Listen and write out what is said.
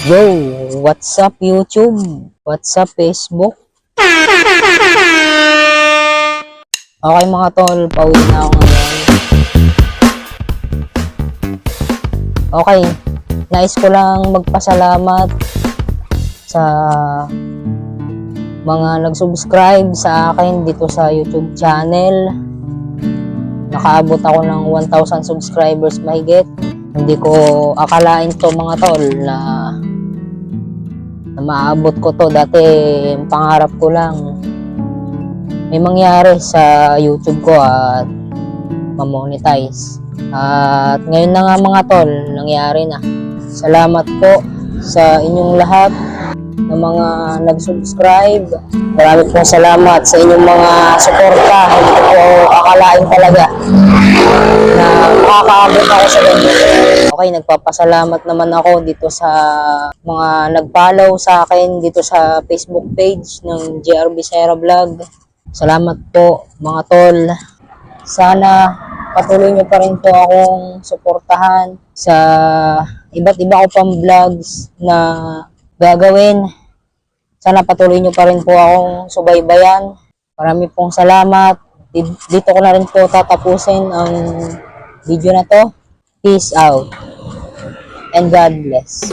Yo, what's up YouTube? What's up Facebook? Okay mga tol, pauwi na ako ngayon. Okay, nais ko lang magpasalamat sa mga nag-subscribe sa akin dito sa YouTube channel. Nakaabot ako ng 1,000 subscribers mahigit. Hindi ko akalain to mga tol na maabot ko to. Dati pangarap ko lang may mangyari sa YouTube ko at ma-monetize. At ngayon na nga mga tol, nangyari na. Salamat po sa inyong lahat ng mga nag-subscribe. Marami pong salamat sa inyong mga suporta. Hindi ko akalain talaga na makakaabot ako sa ganito. Okay, nagpapasalamat naman ako dito sa mga nag-follow sa akin dito sa Facebook page ng JR Bisera Vlog. Salamat po mga tol. Sana patuloy nyo pa rin po akong suportahan sa iba't iba ko pang vlogs na gagawin. Sana patuloy nyo pa rin po akong subaybayan. Marami pong salamat. Dito ko na rin po tatapusin ang video na to. Peace out and God bless.